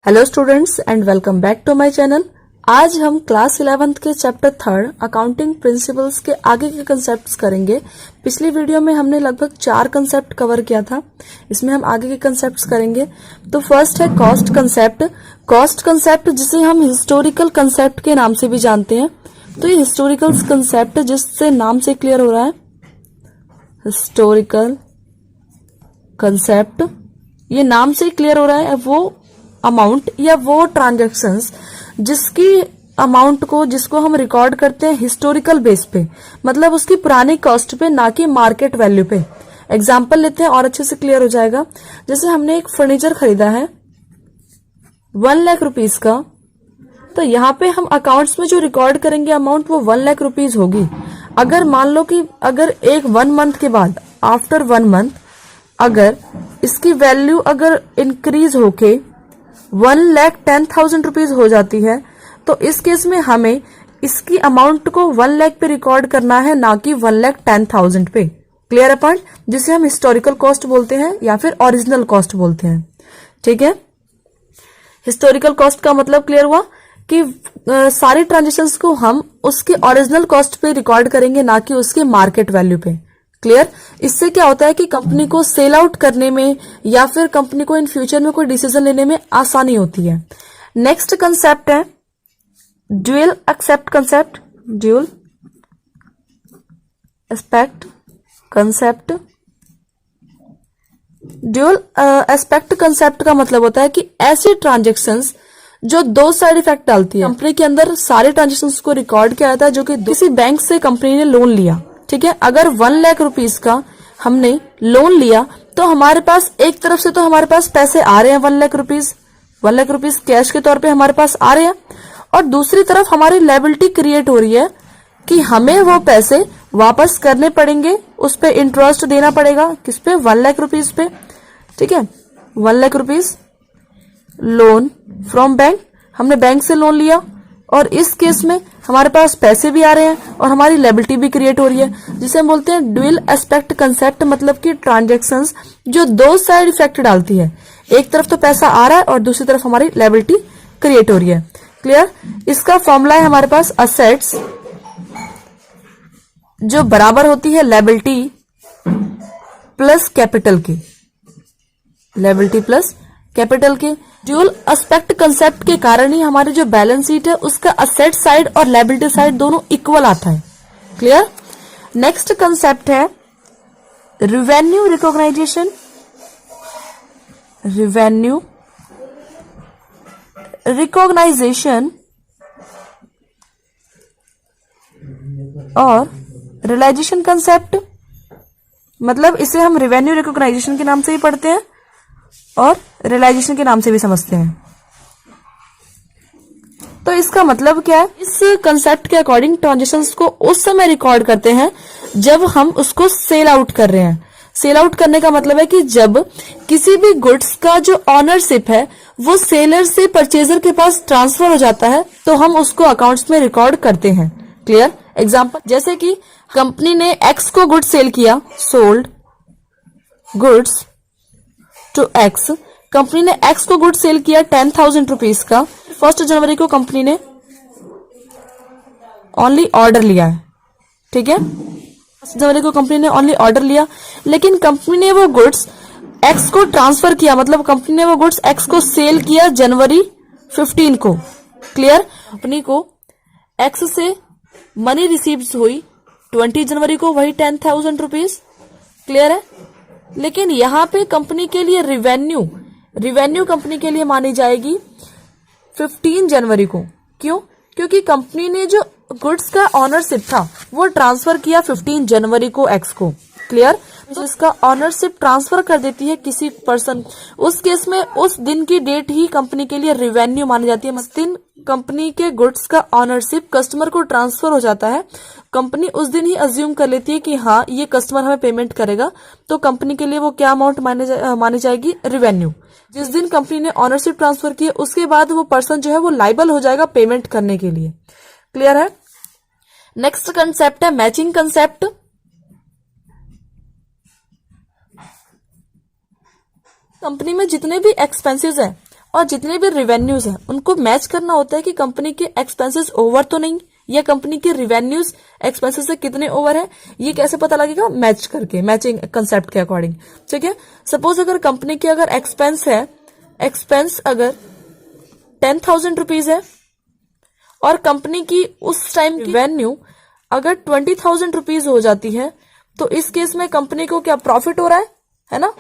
Hello students and welcome back to my channel. आज हम class 11th के chapter 3 accounting principles के आगे के कंसेप्ट्स करेंगे। पिछली वीडियो में हमने लगभग 4 कंसेप्ट कवर किया था, इसमें हम आगे के कंसेप्ट्स करेंगे। तो फर्स्ट है कॉस्ट कंसेप्ट। कॉस्ट कंसेप्ट जिसे हम हिस्टोरिकल कंसेप्ट के नाम से भी जानते हैं। तो ये हिस्टोरिकल कंसेप्ट जिससे नाम से क्लियर हो रहा है, हिस्टोरिकल कंसेप्ट, ये नाम से क्लियर हो रहा है वो अमाउंट या वो ट्रांजैक्शंस जिसकी अमाउंट को जिसको हम रिकॉर्ड करते हैं हिस्टोरिकल बेस पे, मतलब उसकी पुरानी कॉस्ट पे, ना कि मार्केट वैल्यू पे। एग्जांपल लेते हैं और अच्छे से क्लियर हो जाएगा। जैसे हमने एक फर्नीचर खरीदा है 1 लाख रुपीज का, तो यहाँ पे हम अकाउंट्स में जो रिकॉर्ड करेंगे अमाउंट वो 1 लाख रुपीज होगी। अगर मान लो कि अगर एक 1 मंथ के बाद, आफ्टर 1 मंथ, अगर इसकी वैल्यू अगर इंक्रीज होके 1,10,000 रुपीज हो जाती है, तो इस केस में हमें इसकी अमाउंट को 1 लाख पे रिकॉर्ड करना है, ना कि 1,10,000 पे। क्लियर है पॉइंट, जिसे हम हिस्टोरिकल कॉस्ट बोलते हैं या फिर ओरिजिनल कॉस्ट बोलते हैं। ठीक है, हिस्टोरिकल कॉस्ट का मतलब क्लियर हुआ कि सारी ट्रांजेक्शन्स को हम उसके ओरिजिनल कॉस्ट पे रिकॉर्ड करेंगे, ना कि उसके मार्केट वैल्यू पे। क्लियर। इससे क्या होता है कि कंपनी को सेल आउट करने में या फिर कंपनी को इन फ्यूचर में कोई डिसीजन लेने में आसानी होती है। नेक्स्ट कंसेप्ट है dual except concept. Dual aspect concept. Dual aspect concept का मतलब होता है कि ऐसी ट्रांजेक्शन्स जो 2 साइड इफेक्ट डालती है। कंपनी के अंदर सारे ट्रांजेक्शन्स को रिकॉर्ड किया जाता है जो कि किसी बैंक से कंपनी ने लोन लिया। ठीक है, अगर 1 लाख रुपीज का हमने लोन लिया तो हमारे पास एक तरफ से तो हमारे पास पैसे आ रहे हैं 1 lakh rupees, 1 lakh rupees cash के तौर पे हमारे पास आ रहे हैं, और दूसरी तरफ हमारी लायबिलिटी क्रिएट हो रही है कि हमें वो पैसे वापस करने पड़ेंगे, उस पे इंटरेस्ट देना पड़ेगा। किस पे? 1 लाख रुपीज पे। ठीक है, 1 lakh rupees loan from bank, हमने बैंक से लोन लिया और इस केस में हमारे पास पैसे भी आ रहे हैं और हमारी लायबिलिटी भी क्रिएट हो रही है, जिसे हम बोलते हैं ड्यूअल एस्पेक्ट कंसेप्ट। मतलब कि ट्रांजैक्शंस जो 2 साइड इफेक्ट डालती है, एक तरफ तो पैसा आ रहा है और दूसरी तरफ हमारी लायबिलिटी क्रिएट हो रही है। क्लियर। इसका फॉर्मूला है हमारे पास असेट्स जो बराबर होती है लायबिलिटी प्लस कैपिटल की, लायबिलिटी प्लस कैपिटल के। ड्यूअल एस्पेक्ट कंसेप्ट के कारण ही हमारे जो बैलेंस शीट है उसका असेट साइड और लायबिलिटी साइड दोनों इक्वल आता है। क्लियर। नेक्स्ट कंसेप्ट है रिवेन्यू रिकॉग्नाइजेशन। रिवेन्यू रिकॉग्नाइजेशन और रियलाइजेशन कंसेप्ट, मतलब इसे हम रिवेन्यू रिकॉग्नाइजेशन के नाम से भी पढ़ते हैं और रियलाइजेशन के नाम से भी समझते हैं। तो इसका मतलब क्या है? इस कंसेप्ट के अकॉर्डिंग ट्रांजेक्शन्स को उस समय रिकॉर्ड करते हैं जब हम उसको सेल आउट कर रहे हैं। सेल आउट करने का मतलब है कि जब किसी भी गुड्स का जो ऑनरशिप है वो सेलर से परचेजर के पास ट्रांसफर हो जाता है, तो हम उसको अकाउंट्स में रिकॉर्ड करते हैं। क्लियर। एग्जाम्पल, जैसे कि कंपनी ने एक्स को गुड्स सेल किया, sold goods to X. Company ने एक्स को गुड सेल किया 10,000 रुपीज का। 1 जनवरी को कंपनी ने ओनली ऑर्डर लिया है। ठीक है, 1 जनवरी को कंपनी ने ओनली ऑर्डर लिया, लेकिन कंपनी ने वो गुड्स एक्स को ट्रांसफर किया, मतलब कंपनी ने वो गुड्स एक्स को सेल किया जनवरी 15 को। क्लियर। कंपनी को एक्स से मनी रिसीव हुई 20 जनवरी को, वही 10,000 रुपीज। क्लियर है। लेकिन यहां पे कंपनी के लिए रिवेन्यू कंपनी के लिए मानी जाएगी 15 जनवरी को। क्यों? क्योंकि कंपनी ने जो गुड्स का ऑनरशिप था वो ट्रांसफर किया 15 जनवरी को एक्स को। क्लियर। तो इसका ऑनरशिप ट्रांसफर कर देती है किसी पर्सन, उस केस में उस दिन की डेट ही कंपनी के लिए रिवेन्यू मानी जाती है। दिन कंपनी के गुड्स का ऑनरशिप कस्टमर को ट्रांसफर हो जाता है, कंपनी उस दिन ही अज्यूम कर लेती है कि हाँ ये कस्टमर हमें पेमेंट करेगा, तो कंपनी के लिए वो क्या अमाउंट मानी जाएगी? रिवेन्यू। जिस दिन कंपनी ने ऑनरशिप ट्रांसफर किया उसके बाद वो पर्सन जो है वो लाइबल हो जाएगा पेमेंट करने के लिए। क्लियर है। नेक्स्ट कंसेप्ट है मैचिंग कंसेप्ट। कंपनी में जितने भी एक्सपेंसेस हैं और जितने भी रिवेन्यूज हैं उनको मैच करना होता है कि कंपनी के एक्सपेंसेस ओवर तो नहीं, या कंपनी के रिवेन्यूज एक्सपेंसेस से कितने ओवर है, ये कैसे पता लगेगा, मैच करके, मैचिंग कंसेप्ट के अकॉर्डिंग। ठीक है, सपोज अगर कंपनी की अगर एक्सपेंस है, एक्सपेंस अगर 10,000 रुपीज है और कंपनी की उस टाइम की रिवेन्यू अगर 20,000 रुपीज हो जाती है, तो इस केस में कंपनी को क्या प्रॉफिट हो रहा है ना।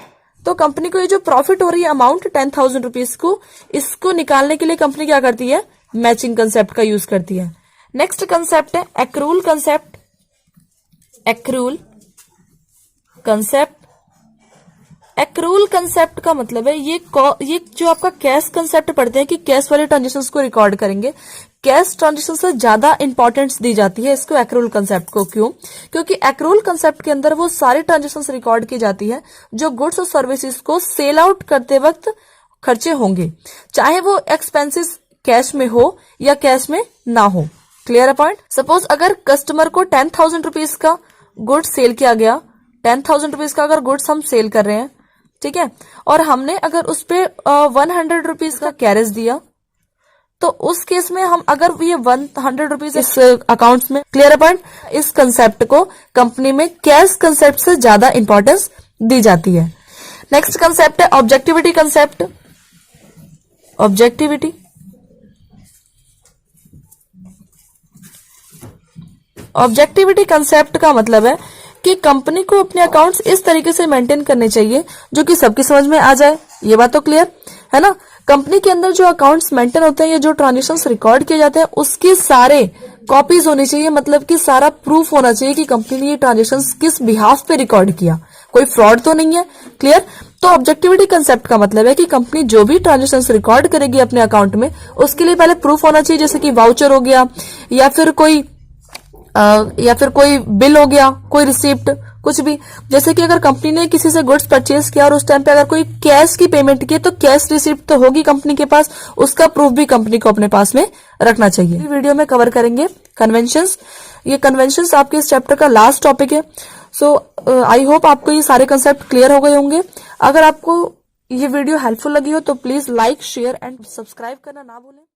तो कंपनी को ये जो प्रॉफिट हो रही है अमाउंट 10,000 रुपीज को, इसको निकालने के लिए कंपनी क्या करती है, मैचिंग कंसेप्ट का यूज करती है। नेक्स्ट कंसेप्ट है accrual concept. Accrual concept, accrual concept का मतलब है ये जो आपका कैश कंसेप्ट पढ़ते हैं कि कैश वाले ट्रांजेक्शंस को रिकॉर्ड करेंगे, कैश ट्रांजेक्शन से ज्यादा इंपॉर्टेंस दी जाती है इसको एक्रूल कंसेप्ट को। क्यों? क्योंकि एक्रूल कंसेप्ट के अंदर वो सारी ट्रांजेक्शंस रिकॉर्ड की जाती है जो गुड्स और सर्विसेज को सेल आउट करते वक्त खर्चे होंगे, चाहे वो एक्सपेंसेस कैश में हो या कैश में ना हो। क्लियर है पॉइंट। सपोज अगर कस्टमर को 10,000 रुपीज का गुड सेल किया गया, 10,000 रुपीज का अगर गुड्स हम सेल कर रहे हैं, ठीक है, और हमने अगर उस पे 100 रुपीज का कैरेज दिया, तो उस केस में हम अगर ये 100 रुपीज इस अकाउंट्स में, क्लियर है पॉइंट, इस कंसेप्ट को कंपनी में कैश कंसेप्ट से ज्यादा इंपॉर्टेंस दी जाती है। नेक्स्ट कंसेप्ट है objectivity concept. Objectivity, objectivity concept का मतलब है कि कंपनी को अपने अकाउंट्स इस तरीके से मेंटेन करने चाहिए जो कि सबकी समझ में आ जाए। ये बात तो क्लियर है ना। कंपनी के अंदर जो अकाउंट्स मेंटेन होते हैं या जो ट्रांजेक्शंस रिकॉर्ड किए जाते हैं उसकी सारे कॉपीज होनी चाहिए, मतलब कि सारा प्रूफ होना चाहिए कि कंपनी ने ये ट्रांजेक्शंस किस बिहाफ पे रिकॉर्ड किया, कोई फ्रॉड तो नहीं है। क्लियर। तो ऑब्जेक्टिविटी कंसेप्ट का मतलब है कि कंपनी जो भी ट्रांजेक्शंस रिकॉर्ड करेगी अपने अकाउंट में, उसके लिए पहले प्रूफ होना चाहिए, जैसे कि वाउचर हो गया या फिर कोई बिल हो गया, कोई रिसिप्ट, कुछ भी। जैसे कि अगर कंपनी ने किसी से गुड्स परचेज किया और उस टाइम पे अगर कोई कैश की पेमेंट की, तो कैश रिसिप्ट तो होगी कंपनी के पास, उसका प्रूफ भी कंपनी को अपने पास में रखना चाहिए। इस वीडियो में कवर करेंगे कन्वेंशंस। ये कन्वेंशंस आपके इस चैप्टर का लास्ट टॉपिक है। सो आई होप आपको ये सारे कंसेप्ट क्लियर हो गए होंगे। अगर आपको ये वीडियो हेल्पफुल लगी हो तो please like, share and subscribe करना ना भूलें।